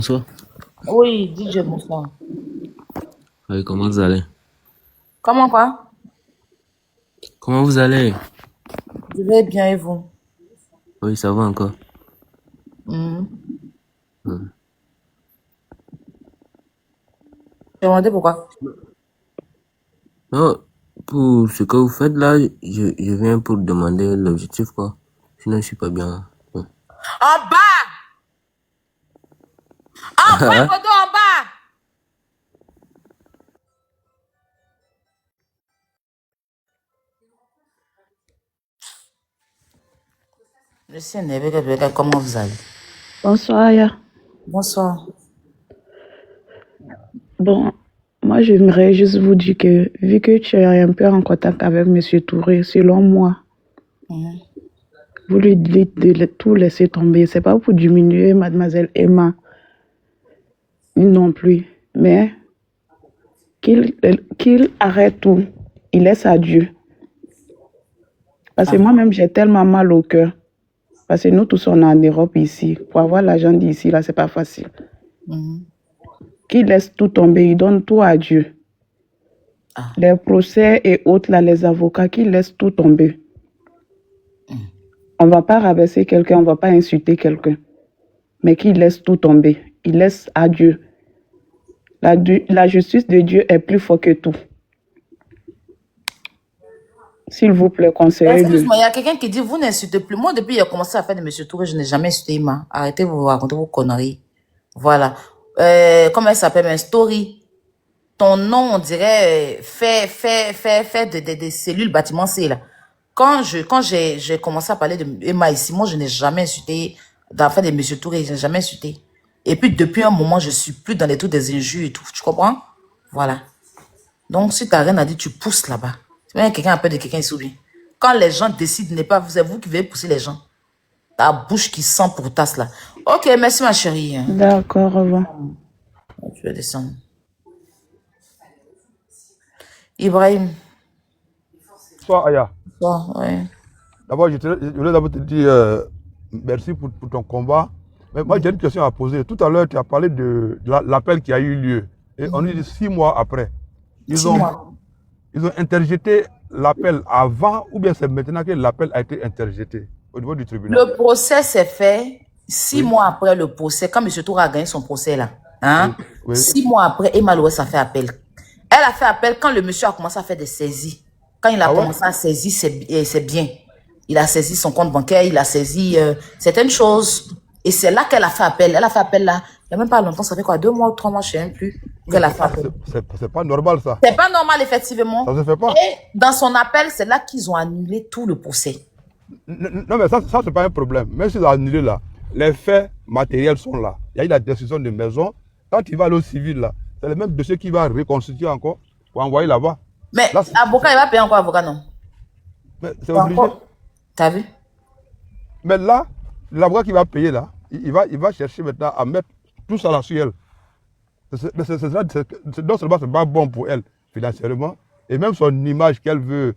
Bonsoir. Oui, DJ, bonsoir. Oui, comment vous allez? Comment quoi? Comment vous allez? Je vais bien et vous? Oui, ça va encore. Mhm. Hmm. Je me demandais pourquoi. Non, pour ce que vous faites là, je viens pour demander l'objectif, quoi. Sinon, je suis pas bien. Hmm. En bas! Envoie Ah, Bodo en bas! Je suis énervé, comment vous allez? Bonsoir, Aya. Bonsoir. Bon, moi, j'aimerais juste vous dire que, vu que tu es un peu en contact avec M. Touré, selon moi, Mhm. vous lui dites de tout laisser tomber. C'est pas pour diminuer Mademoiselle Emma, non plus, mais qu'il arrête tout. Il laisse à Dieu. Parce que Ah. moi-même, j'ai tellement mal au cœur. Parce que nous tous, on est en Europe ici. Pour avoir l'argent d'ici, là, c'est pas facile. Mhm. Qu'il laisse tout tomber, il donne tout à Dieu. Ah. Les procès et autres, là, les avocats, qu'ils laissent tout tomber. On ne va pas rabaisser quelqu'un, on ne va pas insulter quelqu'un. Mais qu'il laisse tout tomber. Il laisse à Dieu. La justice de Dieu est plus forte que tout. S'il vous plaît, conseillez-le. Excuse-moi, il y a quelqu'un qui dit, vous n'insultez plus. Moi, depuis qu'il a commencé à faire de M. Touré, je n'ai jamais insulté Emma. Arrêtez de vous raconter vos conneries. Voilà. Comment elle s'appelle, un story? Ton nom, on dirait, fait des cellules bâtiment C, là. Quand j'ai commencé à parler de Emma ici, moi, je n'ai jamais insulté, dans l'affaire de M. Touré, je n'ai jamais insulté. Et puis, depuis un moment, je suis plus dans les trucs des injures et tout. Tu comprends? Voilà. Donc, si tu n'as rien à dire, tu pousses là-bas. C'est bien quelqu'un a peur de quelqu'un ici ou bien. Quand les gens décident de ne pas, c'est vous qui devez pousser les gens. Ta bouche qui sent pour tasse là. Ok, merci ma chérie. D'accord, au revoir. Tu vais descendre. Ibrahim. Bonsoir Aya. Bon, ouais. D'abord, je voulais d'abord te dire merci pour ton combat. Mais moi, j'ai une question à poser. Tout à l'heure, tu as parlé de l'appel qui a eu lieu. Et on dit 6 mois après. Ils ont interjeté l'appel avant ou bien c'est maintenant que l'appel a été interjeté au niveau du tribunal? Le procès s'est fait 6 Oui, mois après le procès, quand M. Toura a gagné son procès là. Hein? oui, oui. 6 mois après, Emma Louès a fait appel. Elle a fait appel quand le monsieur a commencé à faire des saisies. Quand il a Ah ouais? commencé à saisir, c'est bien. Il a saisi son compte bancaire, il a saisi certaines choses. Et c'est là qu'elle a fait appel. Elle a fait appel là. Il n'y a même pas longtemps, ça fait quoi, 2 mois ou 3 mois, je ne sais même plus, Mais qu'elle a fait appel. c'est pas normal ça. C'est pas normal, effectivement. Ça se fait pas. Et dans son appel, c'est là qu'ils ont annulé tout le procès. Non, mais ça c'est pas un problème. Même si ça annulé là, les faits matériels sont là. Il y a eu la décision de maison. Quand il va aller au civil là, c'est le même dossier qui va reconstituer encore pour envoyer là-bas. Mais Là, avocat, il va payer encore avocat, non? c'est obligé. T'as vu? Mais là, l'avocat qui va payer là, il va chercher maintenant à mettre tout ça là sur elle. Non seulement c'est pas bon pour elle financièrement, et même son image qu'elle veut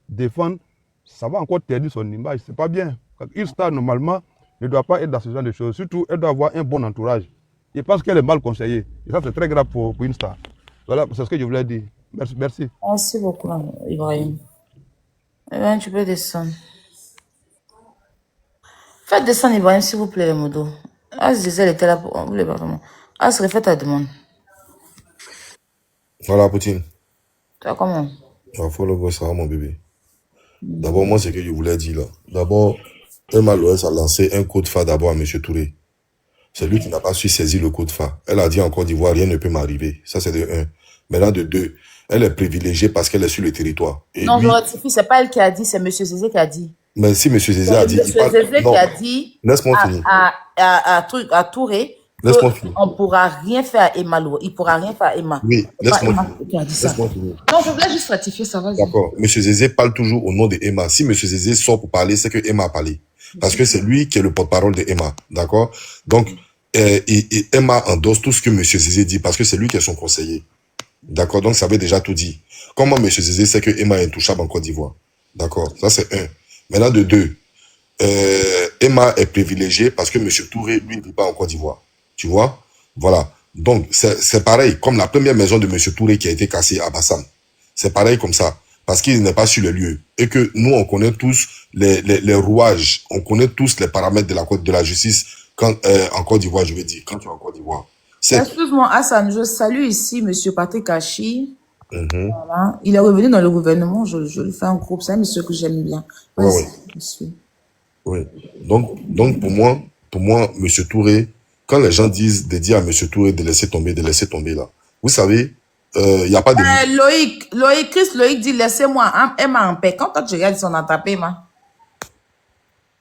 défendre, ça va encore ternir son image. C'est pas bien. Une star, normalement, ne doit pas être dans ce genre de choses. Surtout, elle doit avoir un bon entourage. Je pense qu'elle est mal conseillée. Et ça, c'est très grave pour une star. Voilà, c'est ce que je voulais dire. Merci. Merci beaucoup, Ibrahim. Eh bien, tu peux descendre. Faites descendre Ibrahim, s'il vous plaît, Modo. Ah, Gisèle était là pour... Vous voulez pas vraiment. Ah, se refait ta demande. Voilà, Poutine. Tu vois comment? Follow boy, ça va, mon bébé. D'abord, moi, c'est ce que je voulais dire là. D'abord, Emma Loès a lancé un code phare d'abord à M. Touré. C'est lui qui n'a pas su saisir le code phare. Elle a dit en Côte d'Ivoire, rien ne peut m'arriver. Ça, c'est de un. Maintenant, de deux, elle est privilégiée parce qu'elle est sur le territoire. Et Non, lui, je rectifie, c'est pas elle qui a dit, c'est M. Zézé qui a dit. mais si M. Zézé C'est a M. dit, il parle... Zézé Non, qui a dit laisse-moi finir. à Touré Laisse-moi finir. qu'on ne pourra rien faire à Emma Lou. Il ne pourra rien faire à Emma. Oui, C'est pas laisse-moi Emma finir. qui a dit ça. Laisse-moi finir. Non, je voulais juste rectifier ça, vas-y. D'accord. M. Zézé parle toujours au nom de Emma. Si M. Zézé sort pour parler, c'est que Emma a parlé. Parce que c'est lui qui est le porte-parole de Emma. D'accord? Donc, et Emma endosse tout ce que M. Zézé dit parce que c'est lui qui est son conseiller. D'accord? Donc, ça veut déjà tout dire. Comment M. Zézé sait que Emma est intouchable en Côte d'Ivoire? D'accord? Ça, c'est un. Maintenant, de deux, Emma est privilégiée parce que M. Touré, lui, ne vit pas en Côte d'Ivoire. Tu vois? Voilà. Donc, c'est pareil, comme la première maison de Monsieur Touré qui a été cassée à Bassam. C'est pareil comme ça. Parce qu'il n'est pas sur le lieu. Et que nous, on connaît tous les rouages. On connaît tous les paramètres de la justice quand, en Côte d'Ivoire, je veux dire. Quand tu es en Côte d'Ivoire. Excuse-moi, Hassan, je salue ici Monsieur Patrick Hachi. Mhm. Voilà. Il est revenu dans le gouvernement, je lui fais un groupe, c'est un monsieur que j'aime bien. Ouais, Vas-y, ouais. monsieur. Oui. Donc pour moi, Monsieur Touré, quand les gens disent de dire à Monsieur Touré de laisser tomber là. Vous savez, il n'y a pas de... Loïc dit, laissez-moi Emma en paix. Quand toi tu regardes son attrapé, Emma.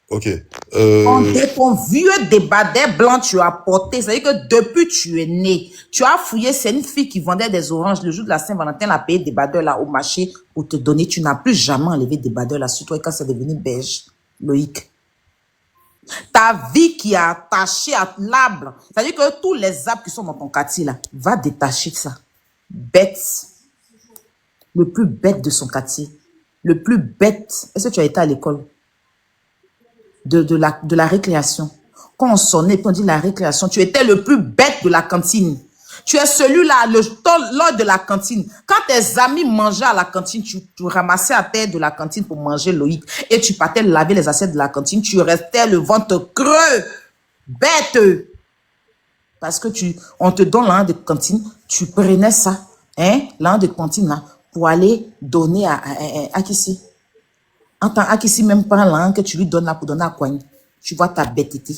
Ok. Ton vieux débardeur blanc tu as porté, c'est-à-dire que depuis tu es né, tu as fouillé, c'est une fille qui vendait des oranges le jour de la Saint-Valentin, elle a payé des débardeurs là au marché pour te donner, tu n'as plus jamais enlevé des débardeurs là, surtout quand c'est devenu beige, Loïc. Ta vie qui est attachée à l'arbre, c'est-à-dire que tous les arbres qui sont dans ton quartier là, va détacher de ça. Bête. Le plus bête de son quartier. Le plus bête. Est-ce que tu as été à l'école? De la récréation. Quand on sonnait, on dit la récréation, tu étais le plus bête de la cantine. Tu es celui-là, lors de la cantine. Quand tes amis mangeaient à la cantine, tu ramassais à terre de la cantine pour manger, Loïc, et tu partais laver les assiettes de la cantine, tu restais le ventre creux, bête. Parce que on te donne l'an de cantine, tu prenais ça, hein, l'an de cantine là, pour aller donner à qui c'est? Entends, à qui si même pas l'an que tu lui donnes là pour donner à quoi? Tu vois ta bêtité.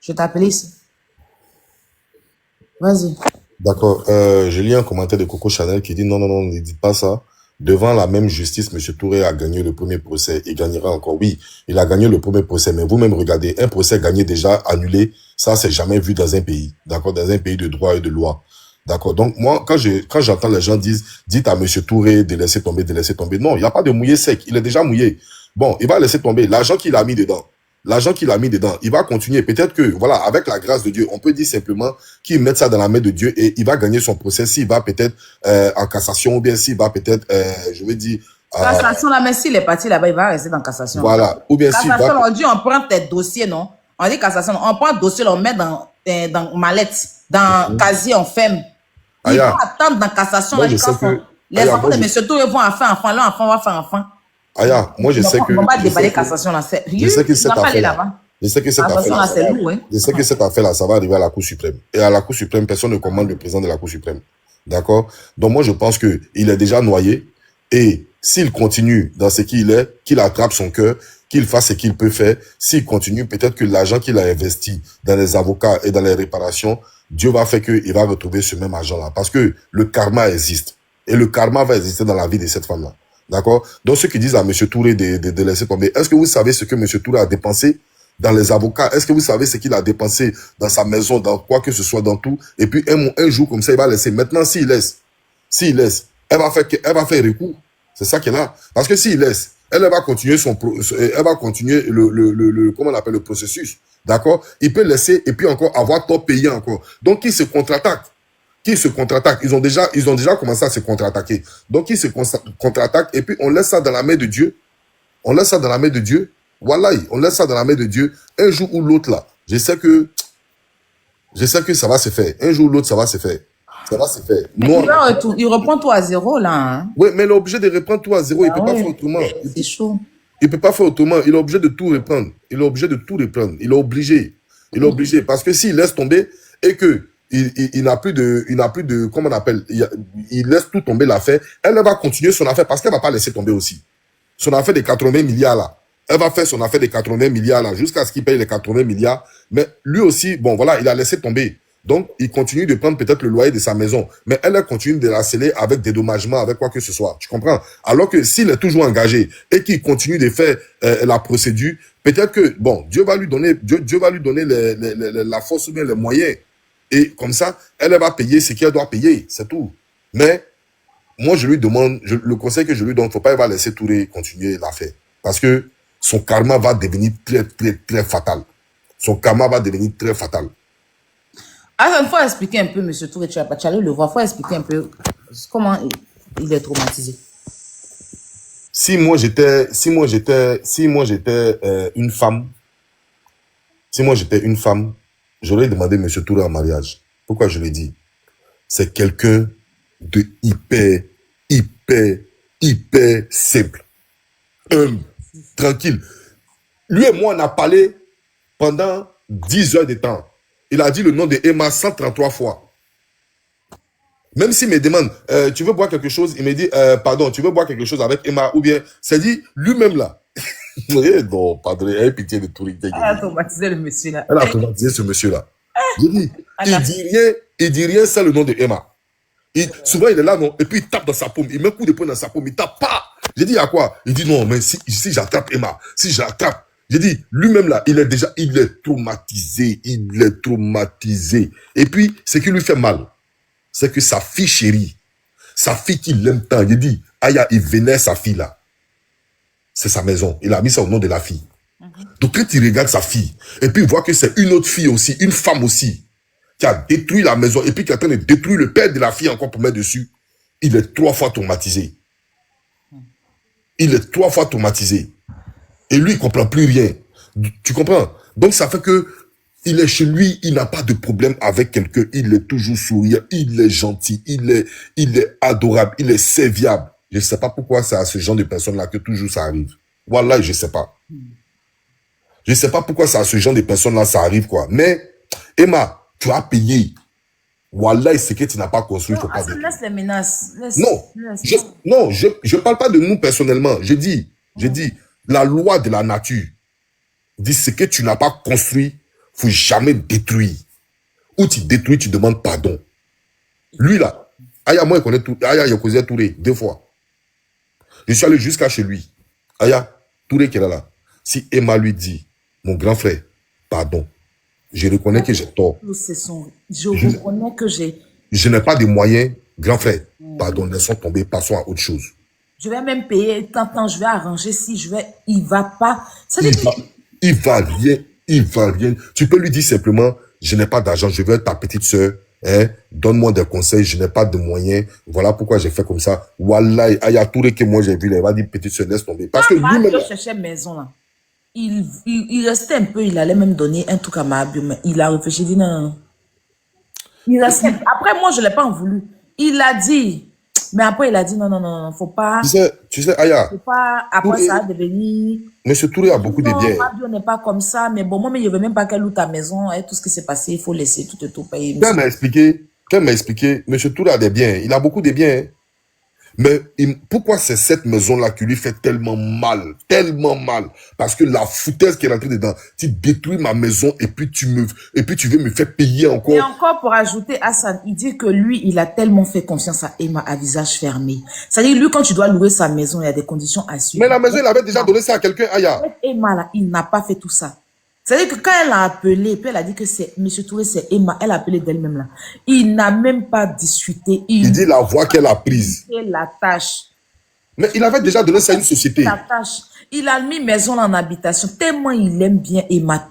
Je t'appelle ici. Vas-y. D'accord. Je lis un commentaire de Coco Chanel qui dit non, ne dites pas ça. Devant la même justice, Monsieur Touré a gagné le premier procès. Il gagnera encore. Oui, il a gagné le premier procès. Mais vous-même, regardez, un procès gagné déjà, annulé, ça, c'est jamais vu dans un pays. D'accord? Dans un pays de droit et de loi. D'accord? Donc, moi, quand j'entends les gens dire, dites à Monsieur Touré de laisser tomber, de laisser tomber. Non, il n'y a pas de mouillé sec. Il est déjà mouillé. Bon, il va laisser tomber l'argent qu'il a mis dedans. L'argent qu'il a mis dedans, il va continuer. Peut-être que, voilà, avec la grâce de Dieu, on peut dire simplement qu'il mette ça dans la main de Dieu et il va gagner son procès. S'il va peut-être en cassation ou bien s'il va peut-être, je veux dire... Cassation, là, mais s'il est parti là-bas, il va rester dans cassation. Voilà. Ou bien s'il va... Cassation, on dit, on prend tes dossiers, non? On dit cassation, on prend le dossier, on met dans mallette, dans casier, on ferme. Ils vont attendre dans cassation. Moi, là, je sais que... les enfants de M. Touré vont faire enfant, leur enfant va faire enfant. Aya, moi je sais que... On va déballer cassation là. Je sais que cette affaire-là... Je sais que cette affaire-là... Je sais que cette affaire-là, ça va arriver à la Cour suprême. Et à la Cour suprême, personne ne commande le président de la Cour suprême. D'accord? Donc moi, je pense que il est déjà noyé. Et s'il continue dans ce qu'il est, qu'il attrape son cœur, qu'il fasse ce qu'il peut faire, s'il continue, peut-être que l'argent qu'il a investi dans les avocats et dans les réparations, Dieu va faire qu'il va retrouver ce même argent-là. Parce que le karma existe. Et le karma va exister dans la vie de cette femme-là. D'accord? Donc, ceux qui disent à M. Touré de laisser tomber, est-ce que vous savez ce que M. Touré a dépensé dans les avocats? Est-ce que vous savez ce qu'il a dépensé dans sa maison, dans quoi que ce soit, dans tout? Et puis, un jour comme ça, il va laisser. Maintenant, s'il laisse, elle va faire recours. C'est ça qu'elle a. Parce que s'il laisse, elle va continuer comment on appelle le processus. D'accord? Il peut laisser et puis encore avoir tort payé encore. Donc, il se contre-attaque. Ils ont déjà commencé à se contre-attaquer. Donc, ils se contre-attaquent et puis on laisse ça dans la main de Dieu. Wallahi, on laisse ça dans la main de Dieu. Un jour ou l'autre là, je sais que ça va se faire. Un jour ou l'autre, ça va se faire. Il reprend tout à zéro là. Hein. Oui, mais il est obligé de reprendre tout à zéro. Il ne peut pas faire autrement. C'est chaud. Il ne peut pas faire autrement. Il est obligé de tout reprendre. Il est obligé. Parce que s'il laisse tomber et que il n'a plus de, comment on appelle, il laisse tout tomber l'affaire, elle va continuer son affaire parce qu'elle va pas laisser tomber aussi. Son affaire de 80 milliards là. Elle va faire son affaire de 80 milliards là jusqu'à ce qu'il paye les 80 milliards. Mais lui aussi, bon voilà, il a laissé tomber. Donc, il continue de prendre peut-être le loyer de sa maison. Mais elle continue de la sceller avec dédommagement, avec quoi que ce soit. Tu comprends? Alors que s'il est toujours engagé et qu'il continue de faire la procédure, peut-être que, bon, Dieu va lui donner la force ou bien les moyens. Et comme ça, elle va payer ce qu'elle doit payer. C'est tout. Mais, moi, je lui demande, le conseil que je lui donne, faut pas, il va laisser Touré continuer l'affaire. Parce que son karma va devenir très, très, très fatal. Alors, il faut expliquer un peu, M. Touré, tu allais le voir, il faut expliquer un peu comment il est traumatisé. Si moi j'étais une femme, j'aurais demandé M. Touré en mariage. Pourquoi je l'ai dit? C'est quelqu'un de hyper simple, humble, tranquille. Lui et moi, on a parlé pendant 10 heures de temps. Il a dit le nom de Emma 133 fois. Même s'il me demande, tu veux boire quelque chose? Il me dit, pardon, tu veux boire quelque chose avec Emma? Ou bien, c'est dit, lui-même là. Non, pardon, elle a pitié de tout. Elle a traumatisé le monsieur là. Elle a traumatisé ce monsieur-là. J'ai dit, il dit rien, c'est le nom de Emma. Souvent, il est là, non, et puis il tape dans sa paume. Il met un coup de poing dans sa paume, il tape pas. J'ai dit, il y a quoi? Il dit, non, mais si j'attrape Emma, si j'attrape. J'ai dit, lui-même là, il est traumatisé. Et puis, ce qui lui fait mal, c'est que sa fille chérie, sa fille qui l'aime tant, j'ai dit, Aya, il vénère sa fille là. C'est sa maison. Il a mis ça au nom de la fille. Donc, quand il regarde sa fille, et puis il voit que c'est une autre fille aussi, une femme aussi, qui a détruit la maison, et puis qui est en train de détruire le père de la fille encore pour mettre dessus, il est 3 fois traumatisé. Il est 3 fois traumatisé. Et lui, il ne comprend plus rien. Tu comprends? Donc, ça fait que il est chez lui, il n'a pas de problème avec quelqu'un, il est toujours souriant, il est gentil, il est adorable, il est serviable. Je ne sais pas pourquoi c'est à ce genre de personnes-là que toujours ça arrive. Voilà, je ne sais pas. Je ne sais pas pourquoi c'est à ce genre de personnes-là ça arrive, quoi. Mais, Emma, tu as payé. Voilà, ce que tu n'as pas construit, il faut pas dire. Laisse les menaces. Non, je parle pas de nous personnellement. Je dis, la loi de la nature dit ce que tu n'as pas construit, faut jamais détruire. Ou tu détruis, tu demandes pardon. Lui là, Aya, moi, je connais tout. Aya, il causé Touré 2 fois. Je suis allé jusqu'à chez lui. Aya, Touré qui est là. Si Emma lui dit, mon grand frère, pardon, je reconnais que j'ai tort. Je reconnais que j'ai... Je n'ai pas de moyens, grand frère, pardon, laissons tomber, passons à autre chose. Je vais même payer tant, je vais arranger si je vais... Il va pas... Il va rien. Tu peux lui dire simplement, je n'ai pas d'argent, je veux être ta petite soeur, hein, donne-moi des conseils, je n'ai pas de moyens, voilà pourquoi j'ai fait comme ça. Wallah, Aya Touré que moi j'ai vu, il va dire, petite soeur, laisse tomber. Parce que lui-même... Quand cherchait maison là, il restait un peu, il allait même donner un truc à ma bio, mais il a réfléchi, il dit non. Il restait. Après, moi, je ne l'ai pas en voulu. Il a dit, mais après, il a dit non, faut pas. Tu sais, Aya. Faut pas, après Touré, ça, devenir. Monsieur Touré a beaucoup de biens. Ma bio n'est pas comme ça, mais bon, moi, mais je ne veux même pas qu'elle loue ta maison, et tout ce qui s'est passé, il faut laisser tout payer. Quand elle m'a expliqué, Monsieur Touré a des biens, il a beaucoup de biens. Hein. Mais pourquoi c'est cette maison-là qui lui fait tellement mal? Parce que la foutaise qui est rentrée dedans, tu détruis ma maison et puis tu veux me faire payer encore. Et encore pour ajouter Hassan, il dit que lui, il a tellement fait confiance à Emma à visage fermé. C'est-à-dire, lui, quand tu dois louer sa maison, il y a des conditions à suivre. Mais la maison, il avait déjà donné ça à quelqu'un, Aya. Avec Emma, là, il n'a pas fait tout ça. C'est-à-dire que quand elle a appelé, puis elle a dit que c'est M. Touré, c'est Emma, elle a appelé d'elle-même là. Il n'a même pas discuté. Il dit la voie qu'elle a prise. La tâche. Mais il avait déjà donné ça à une société. La tâche. Il a mis maison là en habitation. Tellement il aime bien Emma.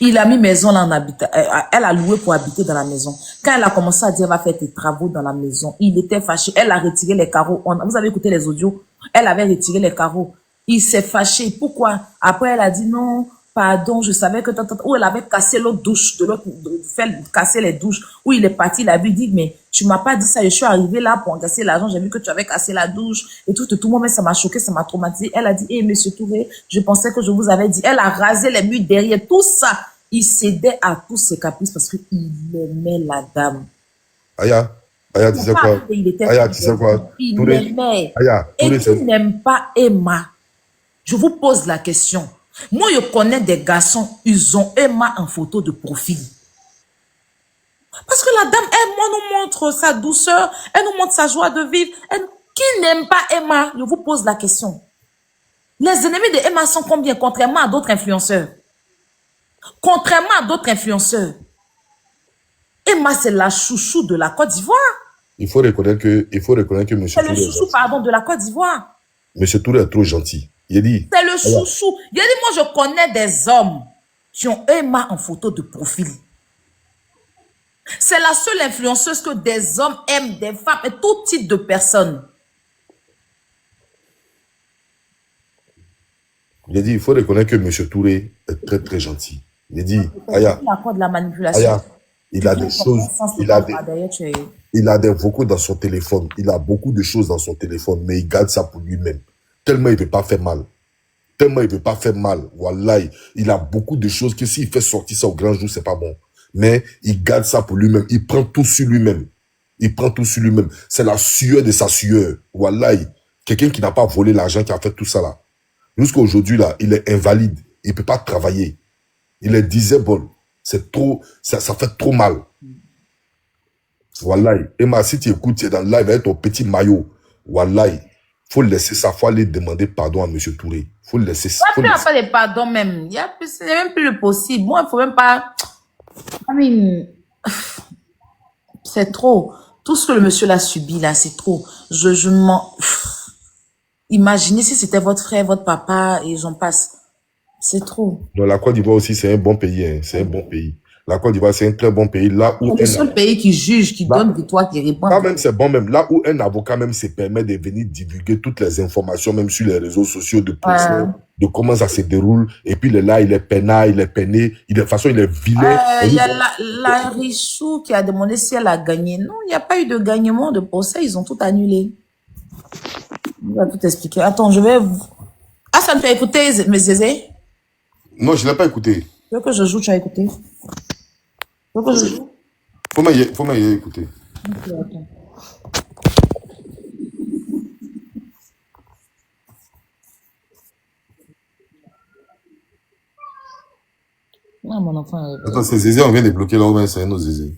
Il a mis maison là en habitation. Elle a loué pour habiter dans la maison. Quand elle a commencé à dire, elle va faire tes travaux dans la maison, il était fâché. Elle a retiré les carreaux. Vous avez écouté les audios? Elle avait retiré les carreaux. Il s'est fâché. Pourquoi? Après, elle a dit non, pardon, je savais que... Où elle avait cassé l'autre douche, casser les douches. Où il est parti, il a vu, il dit, mais tu m'as pas dit ça. Je suis arrivée là pour encaisser l'argent. J'ai vu que tu avais cassé la douche. Et tout moi, mais ça m'a choqué, ça m'a traumatisé. Elle a dit, monsieur Touré, je pensais que je vous avais dit. Elle a rasé les murs derrière. Tout ça, il cédait à tous ses caprices parce qu'il aimait la dame. Aya, tu sais quoi? Aya, tu sais quoi? Il l'aimait. Et qui n'aime pas Emma? Je vous pose la question. Moi, je connais des garçons, ils ont Emma en photo de profil. Parce que la dame, elle nous montre sa douceur, elle nous montre sa joie de vivre. Qui n'aime pas Emma? Je vous pose la question. Les ennemis de Emma sont combien, contrairement à d'autres influenceurs? Emma, c'est la chouchou de la Côte d'Ivoire. Il faut reconnaître que M. C'est le chouchou, pardon, de la Côte d'Ivoire. M. Touré est trop gentil. Il dit. C'est le chouchou. Il a dit, moi, je connais des hommes qui ont Emma en photo de profil. C'est la seule influenceuse que des hommes aiment, des femmes et tout type de personnes. Il a dit, il faut reconnaître que M. Touré est très, très gentil. Il dit, Aya, Il accorde la manipulation. Aya, il a des choses, il a des vocaux dans son téléphone. Il a beaucoup de choses dans son téléphone, mais il garde ça pour lui-même. Tellement il ne veut pas faire mal. Tellement il ne veut pas faire mal. Wallahi, il a beaucoup de choses que s'il fait sortir ça au grand jour, c'est pas bon. Mais il garde ça pour lui-même. Il prend tout sur lui-même. Il prend tout sur lui-même. C'est la sueur de sa sueur. Wallahi, quelqu'un qui n'a pas volé l'argent, qui a fait tout ça là. Jusqu'à aujourd'hui là, il est invalide. Il ne peut pas travailler. Il est disable. C'est trop, ça fait trop mal. Wallahi. Emma, si tu écoutes, tu es dans le live avec ton petit maillot. Wallahi. Faut laisser ça, faut aller demander pardon à M. Touré. Faut le laisser ça. Il n'y a pas de pardon même. C'est même plus le possible. Moi, il ne faut même pas. C'est trop. Tout ce que le monsieur l'a subi là, c'est trop. Je m'en. Imaginez si c'était votre frère, votre papa et j'en passe. C'est trop. Donc, la Côte d'Ivoire aussi, c'est un bon pays. Hein. C'est un bon pays. La Côte d'Ivoire, c'est un très bon pays. Là où c'est le seul pays qui juge, qui donne victoire, qui répond. Là même, c'est bon même. Là où un avocat même se permet de venir divulguer toutes les informations, même sur les réseaux sociaux, de procès, de comment ça se déroule. Et puis, il est là, il est peinard, il est peiné. De toute façon, il est vilain. Il y a la Richou qui a demandé si elle a gagné. Non, il n'y a pas eu de gagnement de procès. Ils ont tout annulé. On va tout expliquer. Attends, je vais... Ah, ça me fait écouter, mes Zézé? Non, je ne l'ai pas écouté. Tu veux que je joue, tu as écouté? Tu veux que je joue? Faut m'y écouter. Ok, attends. Non, mon enfant... Attends, c'est Zézé, on vient de bloquer là, ou bien c'est un autre Zézé?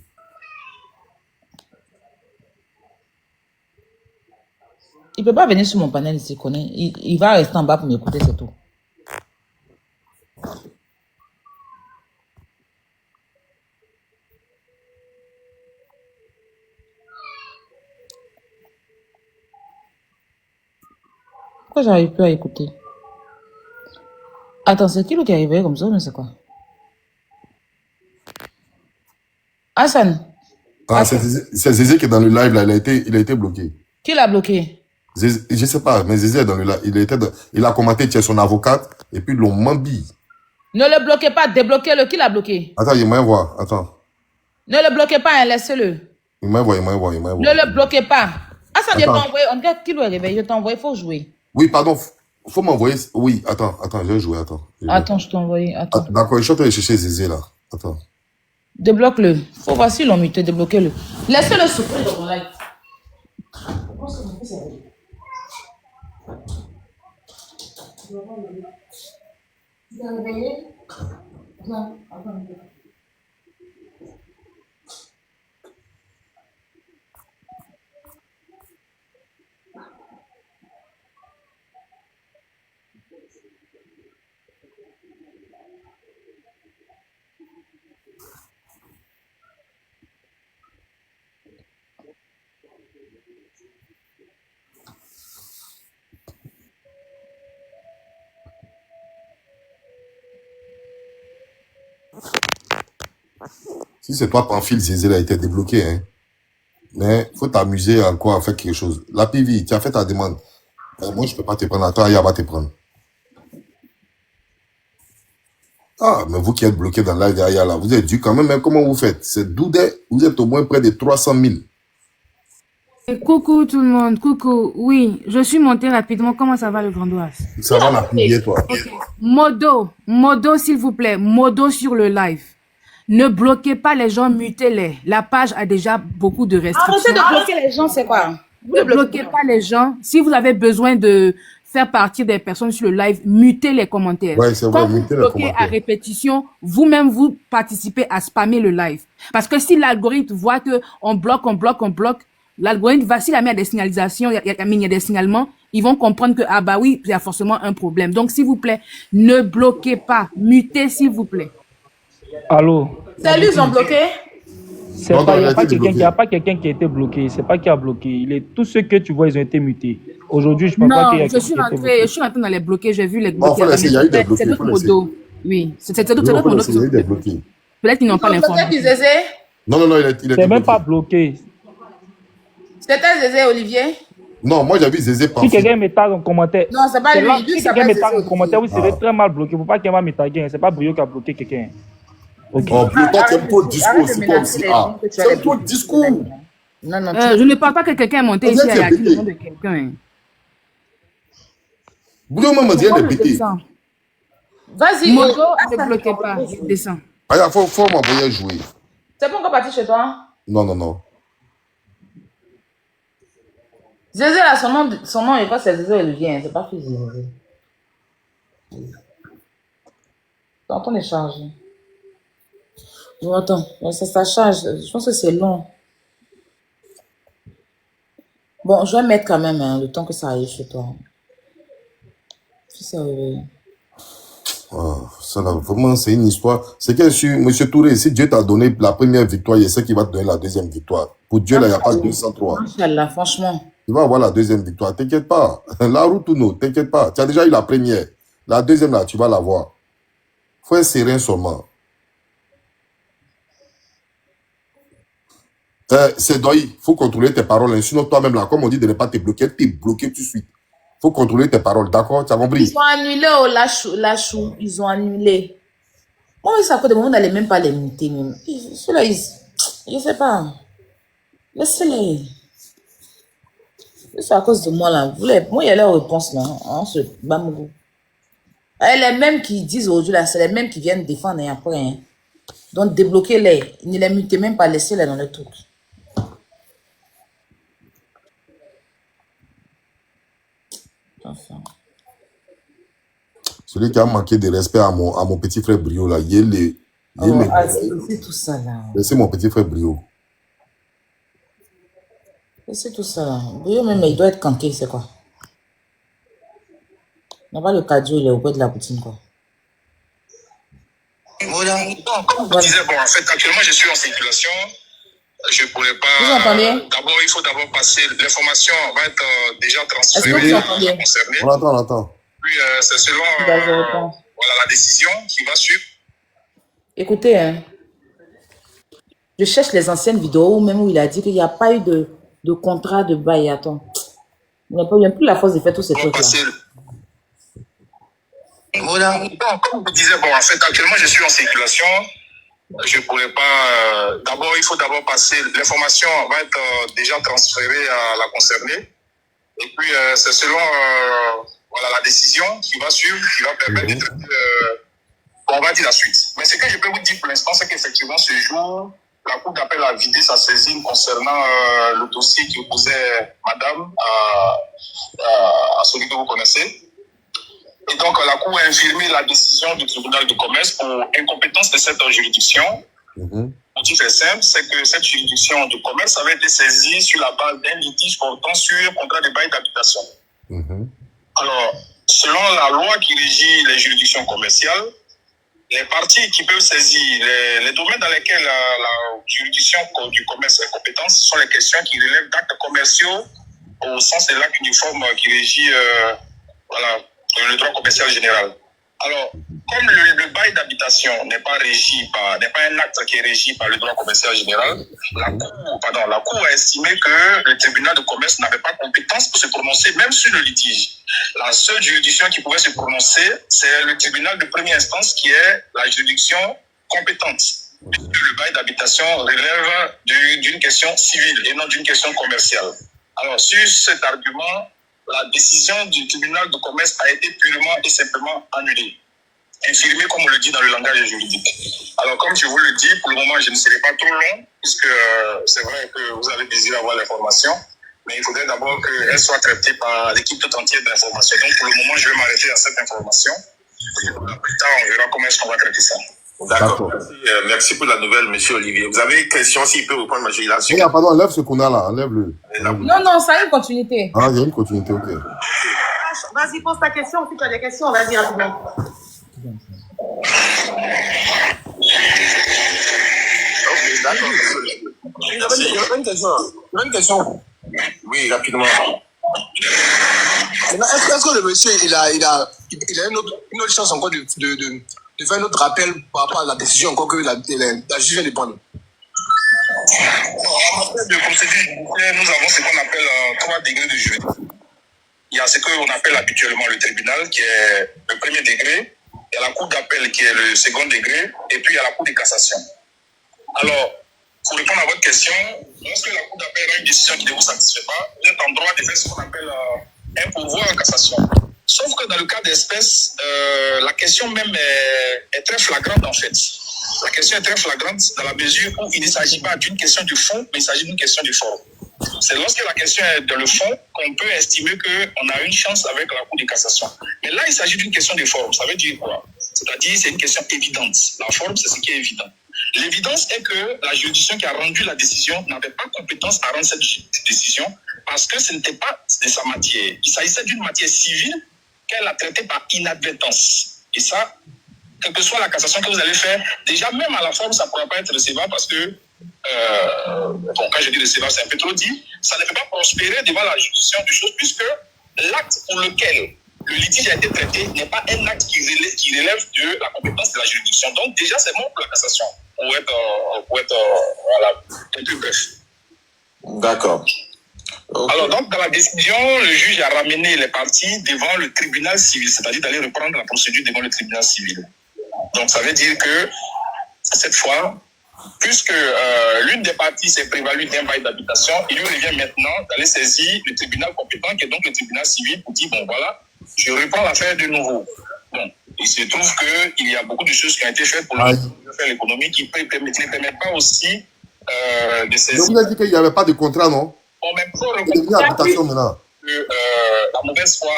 Il ne peut pas venir sur mon panel, il se connaît. Il va rester en bas pour m'écouter, c'est tout. Pourquoi j'arrive plus à écouter? Attends, c'est qui l'autre qui est arrivé comme ça, mais c'est quoi? Hassan. Ah, c'est Zézé qui est dans le live là, il a été bloqué. Qui l'a bloqué? Zézé, je sais pas, mais Zézé est dans le live. Il a commenté, tu es son avocate, et puis l'on m'embille. Ne le bloquez pas, débloquez-le. Qui l'a bloqué? Attends, il m'a envoyé, attends. Ne le bloquez pas, hein, laissez-le. Il m'a envoyé. Ne le bloquez pas. Hassan, je t'ai envoyé. On dirait qu'il est réveillé. Je t'ai envoyé, il faut jouer. Oui, pardon, faut m'envoyer. Oui, attends, je vais jouer, attends. Attends, je t'ai envoyé. Attends. Ah, d'accord, je suis en train de chercher Zézé là. Attends. Débloque-le. Faut voir s'ils l'ont muté, débloquez-le. Laissez-le souffrir dans mon live. Tu t'es réveillé? Non, attends. Si c'est toi, Pamphile, Zézé a été débloqué, hein. Mais faut t'amuser à quoi, à faire quelque chose. La PV, tu as fait ta demande. Moi, je peux pas te prendre. Attends, Aya va te prendre. Ah, mais vous qui êtes bloqué dans le live d'Aya là, vous êtes dû quand même, hein. Comment vous faites? C'est Doudé, vous êtes au moins près de 300 000. Coucou tout le monde, coucou. Oui, je suis montée rapidement. Comment ça va le Grand Ouest? Ça va la PV, toi. Okay. Modo s'il vous plaît, modo sur le live. Ne bloquez pas les gens, mutez-les. La page a déjà beaucoup de restrictions. Arrêtez de bloquer les gens, c'est quoi? Ne bloquez pas les gens. Si vous avez besoin de faire partir des personnes sur le live, mutez les commentaires. Ouais, c'est vrai, quand vous bloquez à répétition, vous-même, vous participez à spammer le live. Parce que si l'algorithme voit que on bloque, l'algorithme va, s'il a mis des signalisations, il y a des signalements, ils vont comprendre que, ah bah oui, il y a forcément un problème. Donc, s'il vous plaît, ne bloquez pas. Mutez, s'il vous plaît. Allô? C'est lui, ils ont bloqué? Il n'y a pas quelqu'un qui a été bloqué. C'est pas qui a bloqué. Tous ceux que tu vois, ils ont été mutés. Aujourd'hui, je ne pense pas qu'il y a je suis rentrée dans les bloqués. J'ai vu les bloqués. Il y a eu des bloqués. C'est d'autres modos. Oui, c'est d'autres modos. Peut-être qu'ils n'ont pas l'information. C'était Zézé? Non, il est c'est même pas bloqué. C'était Zézé, Olivier? Non, moi j'ai vu Zézé Si quelqu'un me tag en commentaire. Non, c'est pas lui. Si quelqu'un me tag en commentaire, oui, c'est très mal bloqué. Il ne faut pas qu'il va me taguer. C'est pas Brio qui a bloqué quelqu'un. Ok. Oh, Blue, toi, tu aimes trop le discours Arrête de aussi, toi menacer aussi. les Ah, gens que tu tu as les aimes trop le bébés. discours. Non, non, Je ne parle pas que quelqu'un est monté On ici dirait et a que dit c'est le nom de pété. quelqu'un. Hein. Blue, moi, on dirait Moi, des je pétés. descends. Vas-y, Modo, ne Hassan, bloquez on va pas. te Je jouer. descends. Ah, il faut m'envoyer jouer. C'est pas encore parti chez toi? Non, non, non. Zézé, là, son nom est quoi? C'est Zézé Olivier, c'est pas fils de Zézé. Ton ton est chargé. Bon, attends, ça charge. Je pense que c'est long. Bon, je vais mettre quand même hein, le temps que ça arrive chez toi. Si ça réveille. Ah, ça là, vraiment, c'est une histoire. C'est que sur Monsieur Touré, si Dieu t'a donné la première victoire, il sait qu'il va te donner la deuxième victoire. Pour Dieu, là, il n'y a pas 203. Inch'Allah, franchement. Tu vas avoir la deuxième victoire. T'inquiète pas. La route ou non, t'inquiète pas. Tu as déjà eu la première. La deuxième, là, tu vas l'avoir. Faut être serein seulement. C'est Doi, faut contrôler tes paroles. Hein. Sinon, toi-même, là, comme on dit de ne pas te bloquer, t'es bloqué tout de suite. Faut contrôler tes paroles, d'accord? Tu as compris? Ils ont annulé oh, la chou. Ils ont annulé. Moi, ça fait des moments, on n'allait même pas les muter. Ceux-là, je sais pas. Laissez-les. C'est à cause de moi, là. Moi, il y a leur réponse, là. Hein, ce bamou. Les mêmes qui disent aujourd'hui, là, c'est les mêmes qui viennent défendre et après. Hein. Donc, débloquez-les. Ne les mutez même pas, laissez-les dans le truc. Enfin. Celui qui a manqué de respect à mon petit frère Brio, là, C'est tout ça, là. Laissez mon petit frère Brio. C'est tout ça, là. Brio, même, il doit être canqué, c'est quoi? On n'a pas le cadio, il est au bout de la poutine, quoi. Voilà. Comme je disais, bon, en fait, actuellement, je suis en circulation. Je ne pourrais pas. Vous entendez? D'abord, il faut d'abord passer. L'information va être déjà Est-ce que transférée vous à entendez? la concernée. On attend. Puis, c'est selon voilà, la décision qui va suivre. Écoutez, hein, je cherche les anciennes vidéos, même où il a dit qu'il n'y a pas eu de contrat de bail. Attends. Il n'y a plus la force de faire tous ces trucs-là. Voilà. Comme je disais, bon, en fait, actuellement, je suis en circulation. Je ne pourrais pas. D'abord, il faut d'abord passer. L'information va être déjà transférée à la concernée. Et puis, c'est selon voilà, la décision qui va suivre, qui va permettre de traiter, on va dire la suite. Mais ce que je peux vous dire pour l'instant, c'est qu'effectivement, ce jour, la Cour d'appel a vidé sa saisine concernant le dossier qui opposait Madame à celui que vous connaissez. Et donc, la Cour a infirmé la décision du tribunal de commerce pour incompétence de cette juridiction. Le motif est simple, c'est que cette juridiction de commerce avait été saisie sur la base d'un litige portant sur contrat de bail d'habitation. Alors, selon la loi qui régit les juridictions commerciales, les parties qui peuvent saisir les domaines dans lesquels la juridiction du commerce est compétente sont les questions qui relèvent d'actes commerciaux au sens de l'acte uniforme qui régit voilà, le droit commercial général. Alors, comme le bail d'habitation n'est pas un acte qui est régi par le droit commercial général, la Cour a estimé que le tribunal de commerce n'avait pas compétence pour se prononcer même sur le litige. La seule juridiction qui pouvait se prononcer, c'est le tribunal de première instance qui est la juridiction compétente. Le bail d'habitation relève d'une question civile et non d'une question commerciale. Alors, sur cet argument, la décision du tribunal de commerce a été purement et simplement annulée, infirmée comme on le dit dans le langage juridique. Alors comme je vous le dis, pour le moment je ne serai pas trop long, puisque c'est vrai que vous avez désiré avoir l'information, mais il faudrait d'abord qu'elle soit traitée par l'équipe tout entière de l'information. Donc pour le moment je vais m'arrêter à cette information. Plus tard on verra comment est-ce qu'on va traiter ça. D'accord. Merci pour la nouvelle, monsieur Olivier. Vous avez une question, s'il peut répondre, moi j'ai là-dessus. Pardon, enlève ce qu'on a là, enlève-le. Non, ça a une continuité. Ah, il y a une continuité, ok. Vas-y, pose ta question. Si tu as des questions, vas-y rapidement. Ok, d'accord. J'avais une question. Oui, rapidement. Est-ce que le monsieur, il a une autre chance encore de faire un autre rappel par rapport à la décision encore que la juge vient de prendre? En matière de procédure judiciaire, nous avons ce qu'on appelle 3 degrés de juridiction. Il y a ce qu'on appelle habituellement le tribunal, qui est le premier degré, il y a la Cour d'appel qui est le second degré, et puis il y a la Cour de cassation. Alors, pour répondre à votre question, lorsque la Cour d'appel a une décision qui ne vous satisfait pas, vous êtes en droit de faire ce qu'on appelle un pourvoi en cassation. Sauf que dans le cas d'espèce, la question même est très flagrante en fait. La question est très flagrante dans la mesure où il ne s'agit pas d'une question du fond, mais il s'agit d'une question du forme. C'est lorsque la question est dans le fond qu'on peut estimer qu'on a une chance avec la Cour de cassation. Mais là, il s'agit d'une question de forme. Ça veut dire quoi? C'est-à-dire c'est une question évidente. La forme, c'est ce qui est évident. L'évidence est que la juridiction qui a rendu la décision n'avait pas compétence à rendre cette décision parce que ce n'était pas de sa matière. Il s'agissait d'une matière civile qu'elle a traitée par inadvertance. Et ça, quelle que soit la cassation que vous allez faire, déjà même à la forme, ça ne pourra pas être recevable parce que, bon, quand je dis recevable, c'est un peu trop dit, ça ne peut pas prospérer devant la juridiction du chose puisque l'acte pour lequel le litige a été traité n'est pas un acte qui relève de la compétence de la juridiction. Donc déjà, c'est bon pour la cassation, pour être voilà, un peu bref. D'accord. Okay. Alors donc, dans la décision, le juge a ramené les parties devant le tribunal civil, c'est-à-dire d'aller reprendre la procédure devant le tribunal civil. Donc ça veut dire que cette fois, puisque l'une des parties s'est prévalue d'un bail d'habitation, il lui revient maintenant d'aller saisir le tribunal compétent, qui est donc le tribunal civil, pour dire, bon voilà, je reprends l'affaire de nouveau. Bon, il se trouve qu'il y a beaucoup de choses qui ont été faites pour faire l'économie qui ne permettent pas aussi de saisir. Je vous ai dit qu'il n'y avait pas de contrat, non? On même pas habitation maintenant. La mauvaise foi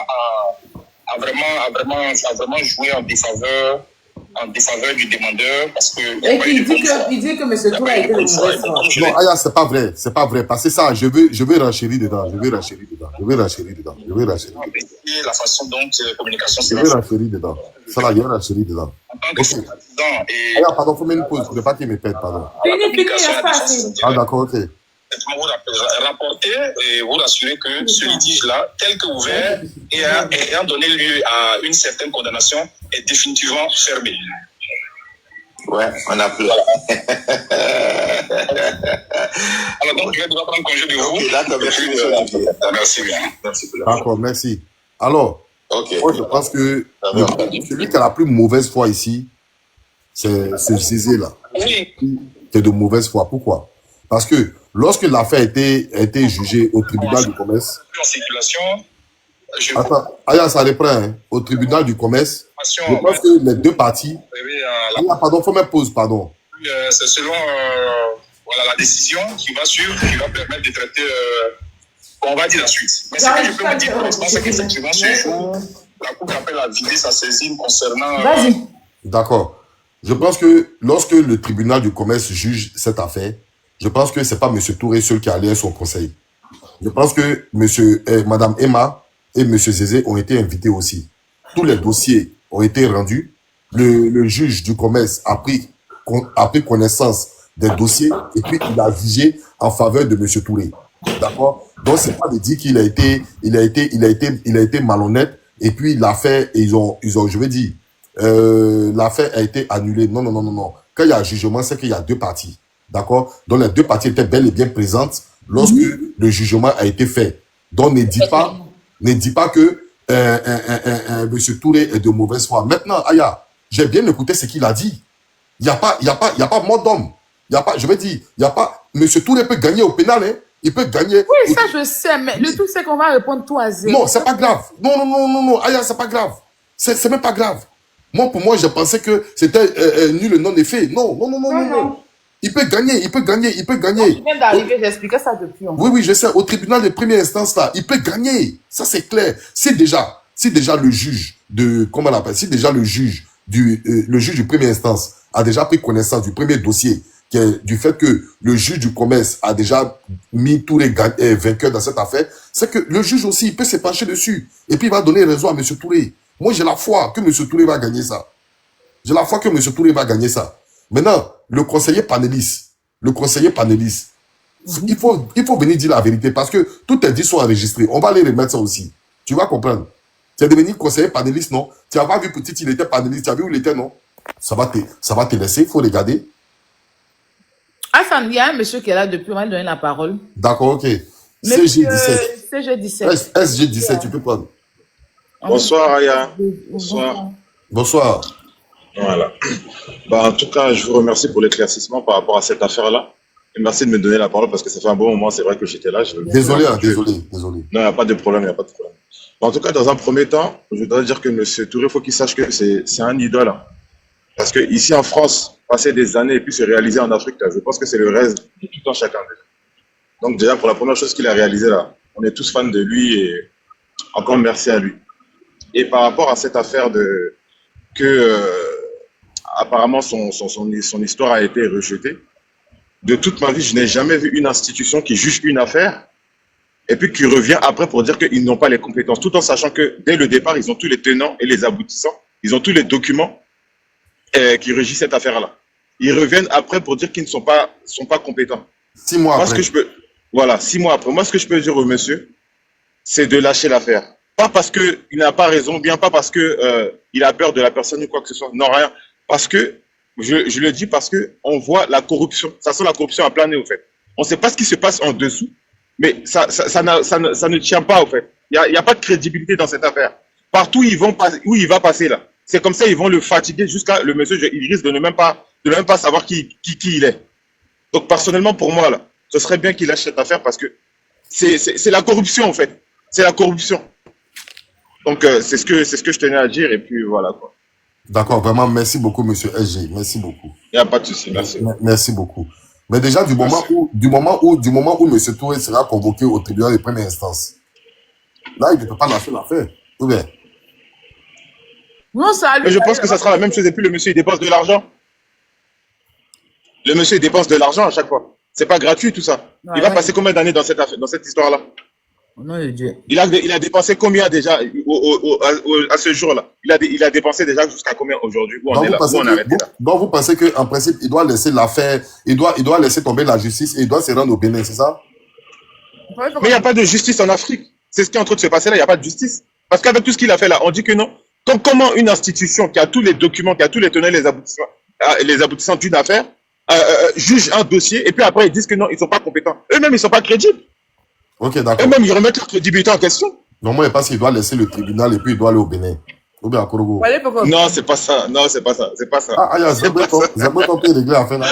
a vraiment joué en défaveur du demandeur parce que il dit que M. Touré a été le mauvais foi. Non, Aya, c'est pas vrai. Parce que ça, je veux renchérir dedans. La façon dont la communication je vais renchérir dedans. Ça là, je vais renchérir dedans. Aya, pardon, faut mettre une pause pour ne pas qu'il me pète, pardon. Ah, d'accord, ok. Vous rapporter et vous rassurer que ce litige-là, tel que ouvert et ayant donné lieu à une certaine condamnation, est définitivement fermé. Ouais, on a pleuré. Alors donc, je vais devoir prendre congé de vous. Okay, d'accord, merci bien. Merci. D'accord, merci. Alors, moi je pense que celui qui a la plus mauvaise foi ici, c'est Zézé là. Oui. Qui est de mauvaise foi. Pourquoi? Parce que lorsque l'affaire a été jugée au tribunal du commerce. En circulation. Attends, Aya, ça reprend, hein, au tribunal du commerce. Je pense que les deux parties. Pardon, faut mettre pause, pardon. C'est selon voilà, la décision qui va suivre, qui va permettre de traiter. On va dire la suite. Mais ce que je peux vous dire, c'est qu'effectivement, ce jour, la Cour d'appel a vidé sa saisine concernant. D'accord. Je pense que lorsque le tribunal du commerce juge cette affaire, je pense que ce n'est pas M. Touré seul qui a allé à son conseil. Je pense que Mme Emma et M. Zézé ont été invités aussi. Tous les dossiers ont été rendus. Le juge du commerce a pris connaissance des dossiers et puis il a jugé en faveur de M. Touré. D'accord? Donc, c'est pas de dire qu'il a été malhonnête et puis l'affaire, je veux dire, l'affaire a été annulée. Non. Quand il y a un jugement, c'est qu'il y a deux parties. D'accord? Donc, les deux parties étaient bel et bien présentes lorsque le jugement a été fait. Donc, ne dis pas que M. Touré est de mauvaise foi. Maintenant, Aya, j'ai bien écouté ce qu'il a dit. Il n'y a pas mort d'homme. Je veux dire, M. Touré peut gagner au pénal, hein. Il peut gagner. Oui, ça je sais, mais le tout c'est qu'on va répondre tout à zéro. Non, c'est pas grave. Non, Aya, c'est pas grave. C'est même pas grave. Pour moi, je pensais que c'était nul et non effet. Non. Il peut gagner. Je viens d'arriver, j'expliquais ça depuis. Oui, je sais. Au tribunal de première instance, là, il peut gagner. Ça, c'est clair. Si déjà le juge comment on appelle, si déjà le juge du première instance a déjà pris connaissance du premier dossier, du fait que le juge du commerce a déjà mis tous les vainqueurs dans cette affaire, c'est que le juge aussi, il peut se pencher dessus. Et puis, il va donner raison à M. Touré. Moi, j'ai la foi que M. Touré va gagner ça. Maintenant, le conseiller panéliste, il faut venir dire la vérité parce que tous tes dits sont enregistrés. On va aller remettre ça aussi. Tu vas comprendre. Tu es devenu conseiller panéliste, non? Tu n'as pas vu petit, il était panéliste. Tu as vu où il était, non? Ça va te laisser, il faut regarder. Hassan, il y a un monsieur qui est là depuis, on va lui donner la parole. D'accord, ok. CG17. SG17, tu peux prendre. Bonsoir, Aya. Bonsoir. Voilà. Bah, en tout cas, je vous remercie pour l'éclaircissement par rapport à cette affaire-là. Et merci de me donner la parole parce que ça fait un bon moment, c'est vrai que j'étais là. Désolé, hein, désolé. Non, il n'y a pas de problème, il n'y a pas de problème. En tout cas, dans un premier temps, je voudrais dire que M. Touré, il faut qu'il sache que c'est un idole. Hein. Parce que ici en France, passer des années et puis se réaliser en Afrique, là, je pense que c'est le rêve de tout un chacun. Donc déjà, pour la première chose qu'il a réalisée là, on est tous fans de lui et encore merci à lui. Et par rapport à cette affaire de que apparemment son histoire a été rejetée, de toute ma vie, je n'ai jamais vu une institution qui juge une affaire et puis qui revient après pour dire qu'ils n'ont pas les compétences, tout en sachant que dès le départ, ils ont tous les tenants et les aboutissants, ils ont tous les documents qui régissent cette affaire-là. Ils reviennent après pour dire qu'ils ne sont pas compétents. 6 mois Moi, après. 6 mois après. Moi, ce que je peux dire au monsieur, c'est de lâcher l'affaire. Pas parce qu'il n'a pas raison, bien pas parce que il a peur de la personne ou quoi que ce soit. Non, rien. Parce que, je le dis parce que on voit la corruption. Ça sent la corruption à plein nez, au fait. On ne sait pas ce qui se passe en dessous, mais ça ne tient pas, au fait. Il y a pas de crédibilité dans cette affaire. Partout où il va passer, là. C'est comme ça, ils vont le fatiguer jusqu'à le monsieur, il risque de ne même pas savoir qui il est. Donc, personnellement, pour moi, là, ce serait bien qu'il lâche cette affaire parce que c'est la corruption, en fait. C'est la corruption. Donc, c'est ce que je tenais à dire et puis voilà, quoi. D'accord, vraiment, merci beaucoup, monsieur SG. Merci beaucoup. Il n'y a pas de souci, merci. Merci beaucoup. Mais déjà, du moment où monsieur Touré sera convoqué au tribunal de première instance, là, il ne peut pas lâcher l'affaire. Ou bien? Non, ça Mais je pense que ça sera la même chose et puis le monsieur, il dépense de l'argent. Le monsieur, il dépense de l'argent à chaque fois. C'est pas gratuit, tout ça. Il va passer combien d'années dans cette histoire-là? Au nom de Dieu. Il a dépensé combien déjà à ce jour-là? Il a dépensé déjà jusqu'à combien aujourd'hui? Où on est là? Où on est arrêté là? Donc, vous pensez qu'en principe, il doit laisser l'affaire, il doit laisser tomber la justice et il doit se rendre au Bénin, c'est ça? Mais il n'y a pas de justice en Afrique. C'est ce qui est en train de se passer là, il n'y a pas de justice. Parce qu'avec tout ce qu'il a fait là, on dit que non. Donc, comment une institution qui a tous les documents, qui a tous les tenants et les aboutissants d'une affaire, juge un dossier et puis après ils disent que non, ils ne sont pas compétents. Eux-mêmes, ils ne sont pas crédibles. Ok, d'accord. Eux-mêmes, ils remettent leur crédibilité en question. Normalement, il pense qu'il doit laisser le tribunal et puis il doit aller au Bénin. Ou bien à Korogo. Non, c'est pas ça. Non, c'est pas ça. C'est pas ça. Ah, c'est bon, ton pied réglé à faire là.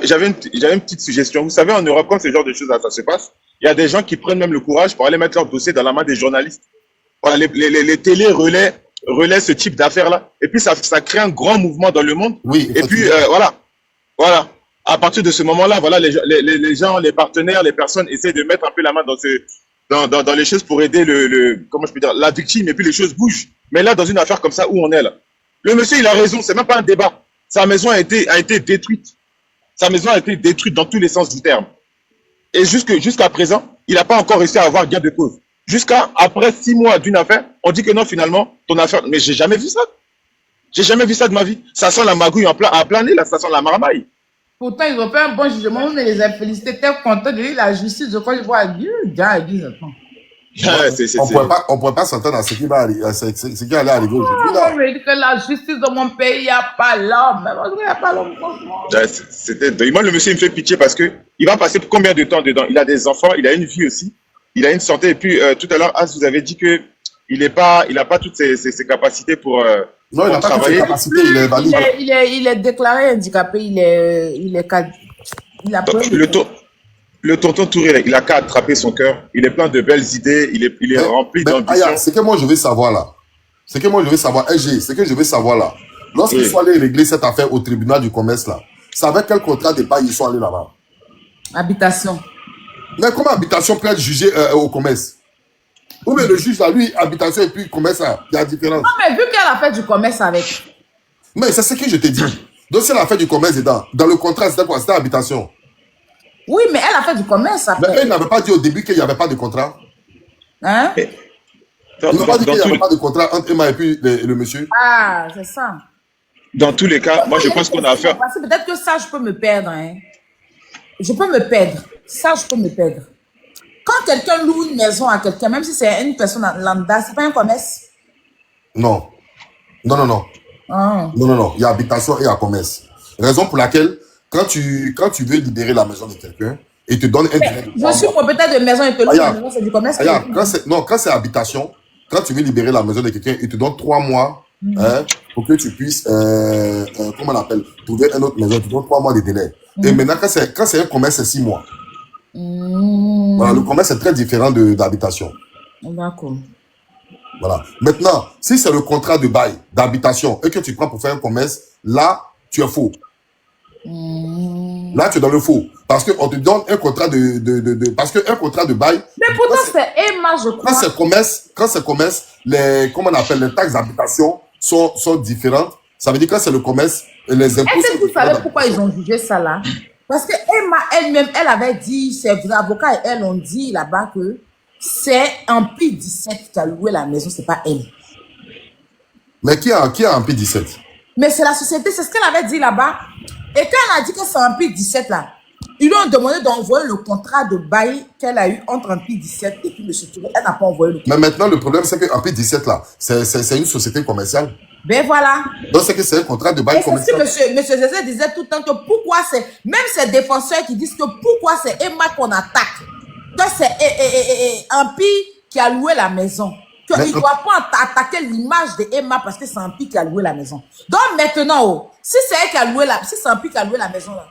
J'avais une petite suggestion. Vous savez, en Europe, quand ce genre de choses là, ça se passe, il y a des gens qui prennent même le courage pour aller mettre leur dossier dans la main des journalistes. Voilà, les télés relaient ce type d'affaires-là. Et puis, ça crée un grand mouvement dans le monde. Oui. Et puis, voilà. À partir de ce moment-là, voilà, les gens, les partenaires, les personnes essaient de mettre un peu la main dans les choses pour aider comment je peux dire, la victime. Et puis, les choses bougent. Mais là, dans une affaire comme ça, où on est là, le monsieur, il a raison. C'est même pas un débat. Sa maison a été détruite. Sa maison a été détruite dans tous les sens du terme. Et jusqu'à présent, il n'a pas encore réussi à avoir gain de cause. Jusqu'à après 6 mois d'une affaire, on dit que non, finalement, ton affaire. Mais j'ai jamais vu ça. J'ai jamais vu ça de ma vie. Ça sent la magouille à plein nez, là, ça sent la marmaille. Pourtant, ils ont fait un bon jugement. On les a félicités, très contents de lui. La justice, de quoi je vois Dieu, on pourrait pas s'entendre à ce qui allait arriver aujourd'hui. Là. On me dit que la justice de mon pays, il n'y a pas l'homme. Il n'y a pas l'homme, franchement. Moi, le monsieur, il me fait pitié parce qu'il va passer combien de temps dedans? Il a des enfants, il a une vie aussi. Il a une santé. Et puis, tout à l'heure, As, vous avez dit qu'il n'a pas toutes ses capacités pour non, il n'a pas toutes ses capacités, il est valide. Il est déclaré handicapé, il a le tonton Touré, il a qu'à attraper son cœur. Il est plein de belles idées, il est rempli d'ambition. C'est que moi, je veux savoir là. C'est que je veux savoir là. Lorsqu'ils sont allés régler cette affaire au tribunal du commerce là, c'est avec quel contrat de bail ils sont allés là-bas? Habitation. Mais comment habitation peut être jugée au commerce? Ou bien le juge là, lui, habitation et puis commerce, il y a différence. Non, mais vu qu'elle a fait du commerce avec. Mais c'est ce que je te dis. Donc, si elle a fait du commerce dedans, dans le contrat, c'était quoi? C'était habitation. Oui, mais elle a fait du commerce après. Mais elle n'avait pas dit au début qu'il n'y avait pas de contrat. Hein? Il n'a pas dit qu'il n'y avait pas de contrat entre Emma et puis le monsieur. Ah, c'est ça. Dans tous les cas, moi, je pense qu'on a affaire. Peut-être que ça, je peux me perdre. Hein. Je peux me perdre. Ça, je peux me perdre. Quand quelqu'un loue une maison à quelqu'un, même si c'est une personne lambda, c'est pas un commerce? Non. Non. Il y a habitation et il y a commerce. Raison pour laquelle, quand tu veux libérer la maison de quelqu'un, et te donne un délai de 3 mois. Je suis propriétaire de maison et te loue la maison, c'est du commerce? Quand c'est habitation, quand tu veux libérer la maison de quelqu'un, il te donne 3 mois hein, pour que tu puisses, comment on appelle, trouver une autre maison. Il te donne 3 mois de délai. Et maintenant, quand c'est un commerce, c'est 6 mois. Voilà, le commerce est très différent d'habitation. D'accord. Voilà. Maintenant, si c'est le contrat de bail d'habitation et que tu prends pour faire un commerce, là, tu es faux. Là, tu es dans le faux. Parce qu'on te donne un contrat parce qu'un contrat de bail. Mais pourtant, c'est Emma, je crois. Quand c'est commerce, comment on appelle, les taxes d'habitation sont différentes. Ça veut dire que quand c'est le commerce, les impôts. Est-ce que vous savez pourquoi ils ont jugé ça là? Parce que Emma elle-même, elle avait dit, ses avocats et elle ont dit là-bas que c'est Empire 17 qui a loué la maison, c'est pas elle. Mais qui a Empire 17? Mais c'est la société, c'est ce qu'elle avait dit là-bas. Et quand elle a dit que c'est Empire 17 là, ils lui ont demandé d'envoyer le contrat de bail qu'elle a eu entre Empire 17 et puis M. Touré. Elle n'a pas envoyé le contrat. Mais maintenant, le problème, c'est que Empire 17 là, c'est une société commerciale. Ben voilà. Donc, c'est que c'est un contrat de bail commercial. C'est ce que M. Zézé disait tout le temps, que pourquoi c'est, même ces défenseurs qui disent que pourquoi c'est Emma qu'on attaque, que c'est Empire qui a loué la maison. Qu'il ne doit pas attaquer l'image de Emma parce que c'est Empire qui a loué la maison. Donc maintenant, si c'est elle qui a loué si c'est Empire qui a loué la maison là,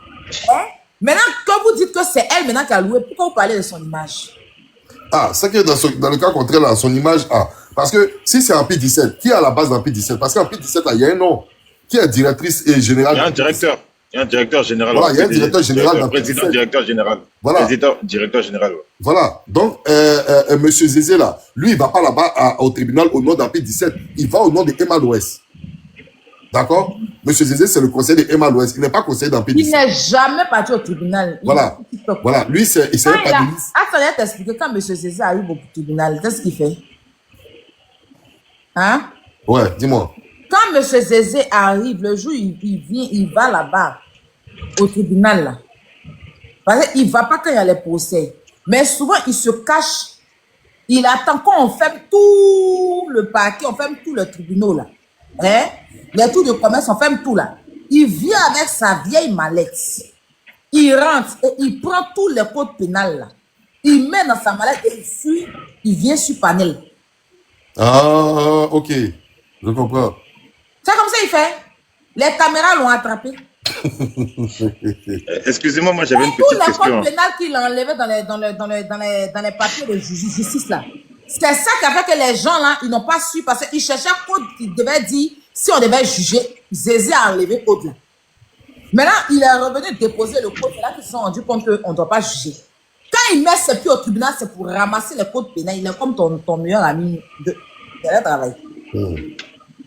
hein? Maintenant que vous dites que c'est elle maintenant qui a loué, pourquoi vous parlez de son image? Ah, c'est que dans le cas contraire, là, son image, parce que si c'est Empire 17, qui est à la base d'Empire 17? Parce qu'Empire 17, là, il y a un nom. Qui est directrice et générale? Il y a un directeur. Il y a un directeur général. Voilà, il y a un directeur général. Le président directeur général. Voilà. Directeur général. Voilà. Donc, Monsieur Zézé, là, lui, il ne va pas là-bas au tribunal au nom d'Empire 17. Il va au nom de Emma l'Ouest. D'accord? Monsieur Zézé, c'est le conseiller de Emma l'Ouest. Il n'est pas conseiller d'Empire 17. Il n'est jamais parti au tribunal. Voilà. Voilà. Lui, il s'est pas dit. Attendez, t'expliquer, quand Monsieur Zézé arrive au tribunal, qu'est-ce qu'il fait? Hein? Ouais, dis-moi. Quand Monsieur Zézé arrive, le jour il vient, il va là-bas, au tribunal, là. Parce qu'il ne va pas quand il y a les procès. Mais souvent, il se cache. Il attend quand on ferme tout le parquet, on ferme tout le tribunal, là. Hein? Les tours de commerce, on ferme tout, là. Il vient avec sa vieille mallette. Il rentre et il prend tous les codes pénals, là. Il met dans sa mallette et il fuit. Il vient sur panel. Ah, ok. Je comprends. C'est comme ça qu'il fait. Les caméras l'ont attrapé. Excusez-moi, moi j'avais une petite question. Tous les codes pénals qu'il a enlevés dans les papiers de justice là. C'est ça qui a fait que les gens là, ils n'ont pas su parce qu'ils cherchaient un code qui devait dire si on devait juger. Zézé a enlevé le code là. Maintenant, il est revenu déposer le code. C'est là qu'ils se sont rendus compte qu'on ne doit pas juger. Quand il met ses pieds au tribunal, c'est pour ramasser les codes pénals. Il est comme ton meilleur ami de travail.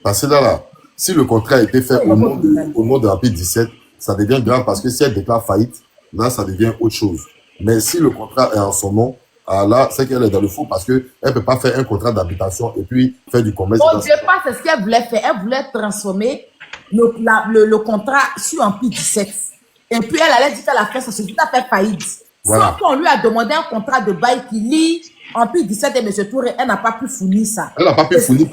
Parce que là, si le contrat a été fait au nom de Empire 17, ça devient grave parce que si elle déclare faillite, là, ça devient autre chose. Mais si le contrat est en son nom, là, c'est qu'elle est dans le faux parce qu'elle ne peut pas faire un contrat d'habitation et puis faire du commerce. Au départ, c'est ce qu'elle voulait faire. Elle voulait transformer le contrat sur Empire 17. Et puis, elle allait dire qu'elle a fait sa société, a fait faillite. Voilà. Sauf qu'on lui a demandé un contrat de bail qui lie Empire 17 et M. Touré, elle n'a pas pu fournir ça. Elle n'a pas pu fournir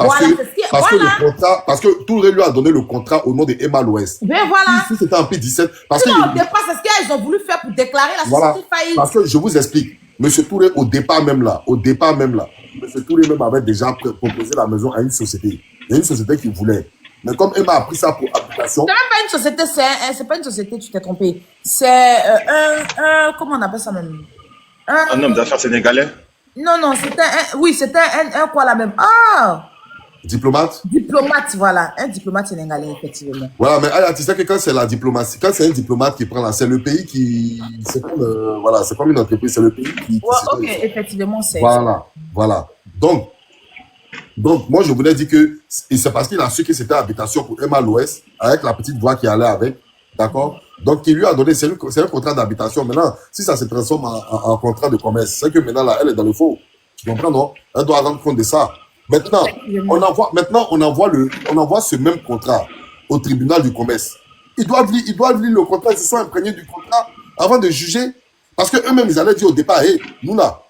parce que Touré lui a donné le contrat au nom de Emma l'Ouest. Mais voilà. Si c'était Empire 17, parce que... Non, au départ, c'est ce qu'elles ont voulu faire pour déclarer la société faillite. Parce que je vous explique, M. Touré, au départ même là, M. Touré même avait déjà proposé la maison à une société. Il y a une société qui voulait. Mais comme Emma a pris ça pour habitation... C'est même pas une société, c'est pas une société, tu t'es trompé. C'est comment on appelle ça même? Un homme d'affaires sénégalais? Non, c'était un quoi là même? Ah! Diplomate? Diplomate, voilà. Un diplomate sénégalais, effectivement. Voilà, mais tu sais que quand c'est la diplomatie, quand c'est un diplomate qui prend là, c'est le pays qui... C'est comme, voilà, c'est comme une entreprise, c'est le pays qui... Ouais, ok, effectivement, c'est... Voilà. Donc, moi, je voulais dire que c'est parce qu'il a su que c'était habitation pour Emma l'Ouest, avec la petite voix qui allait avec, d'accord? Donc, il lui a donné, c'est un contrat d'habitation. Maintenant, si ça se transforme en contrat de commerce, c'est que maintenant, là, elle est dans le faux. Tu comprends, non? Elle doit rendre compte de ça. Maintenant, on envoie ce même contrat au tribunal du commerce. Ils doivent lire le contrat, ils se sont imprégnés du contrat avant de juger. Parce qu'eux-mêmes, ils allaient dire au départ, hey, nous là,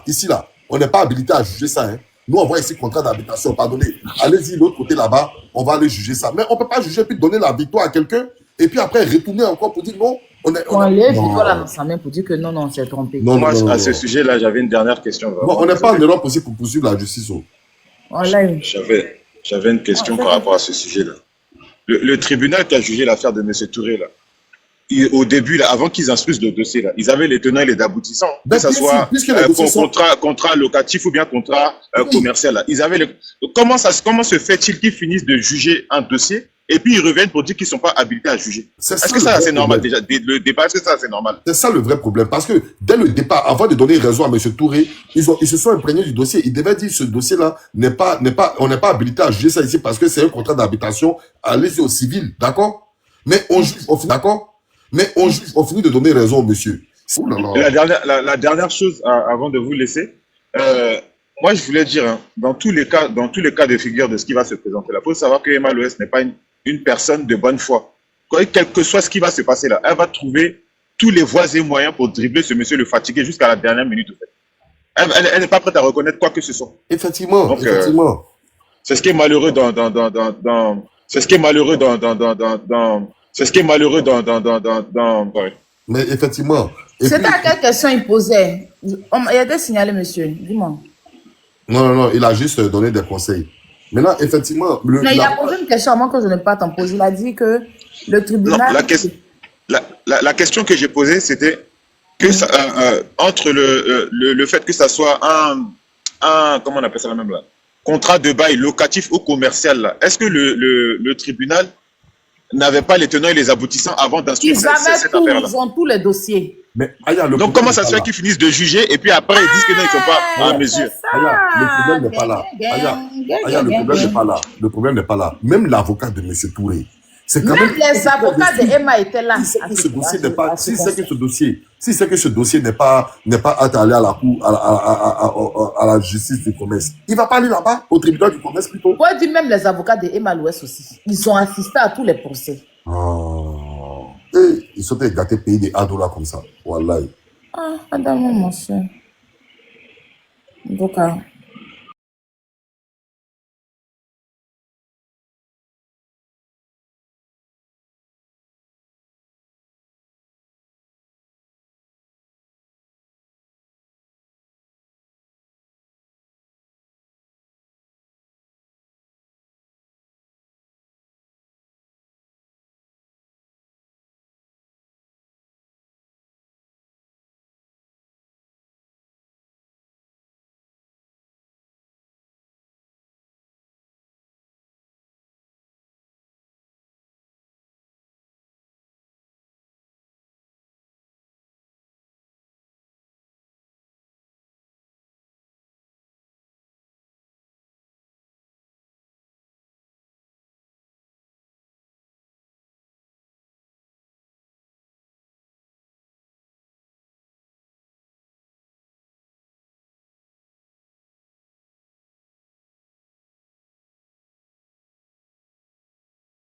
ici là, on n'est pas habilité à juger ça, hein. Nous, on voit ici contrat d'habitation, pardonnez. Allez-y, l'autre côté là-bas, on va aller juger ça. Mais on ne peut pas juger puis donner la victoire à quelqu'un et puis après retourner encore pour dire non. Voilà, ça même pour dire que non, on s'est trompé. Moi, à ce sujet-là, j'avais une dernière question. Bon, on n'est pas en Europe aussi pour poursuivre la justice. Voilà. J'avais une question par rapport à ce sujet-là. Le tribunal qui a jugé l'affaire de M. Touré, là, au début, là, avant qu'ils instruisent le dossier, là, ils avaient les tenants et les aboutissants, que ce soit contrat locatif ou bien contrat commercial. Là. Ils avaient comment se fait-il qu'ils finissent de juger un dossier et puis ils reviennent pour dire qu'ils ne sont pas habilités à juger? Est-ce que ça, c'est normal déjà? Le départ, est-ce que ça, c'est normal? C'est ça le vrai problème. Parce que dès le départ, avant de donner raison à M. Touré, ils se sont imprégnés du dossier. Ils devaient dire ce dossier-là on n'est pas habilité à juger ça ici parce que c'est un contrat d'habitation. Allez-y au civil, d'accord? Mais on juge, on finit, d'accord? Mais on finit de donner raison au monsieur. La dernière chose, avant de vous laisser, moi je voulais dire, hein, dans tous les cas de figure de ce qui va se présenter là, il faut savoir que Emma Loès n'est pas une personne de bonne foi. Quel que soit ce qui va se passer là, elle va trouver tous les voies et moyens pour dribbler ce monsieur, le fatiguer jusqu'à la dernière minute. En fait. Elle n'est pas prête à reconnaître quoi que ce soit. Effectivement, donc, effectivement. C'est ce qui est malheureux c'est ce qui est malheureux ouais. Mais effectivement. C'était à quelle question il posait? Il a été signalé, monsieur. Dis-moi. Non, il a juste donné des conseils. Maintenant, effectivement... il a posé une question à moi que je n'ai pas t'en poser. Il a dit que le tribunal... Non, la question que j'ai posée, c'était que ça, entre le fait que ça soit un comment on appelle ça la même là, contrat de bail locatif ou commercial là, est-ce que le tribunal n'avait pas les tenants et les aboutissants avant d'instruire cette affaire-là? Ils ont tous les dossiers. Mais, Aya, donc comment ça se fait qu'ils finissent de juger et puis après ils disent que non, ils ne sont pas en mesure? Aya, le problème n'est pas là. Aya, le problème n'est pas là. Le problème n'est pas là. Même l'avocat de M. Touré, c'est quand même... les avocats de Emma étaient là. Si c'est que ce dossier n'est pas allé à la cour, à la justice du commerce, il va pas aller là-bas, au tribunal du commerce plutôt. Moi, je dis même les avocats de Emma Loès aussi. Ils ont assisté à tous les procès. Et ils sont gâtés pays des ados là comme ça. Wallahi. Madame, mon cher. Donc,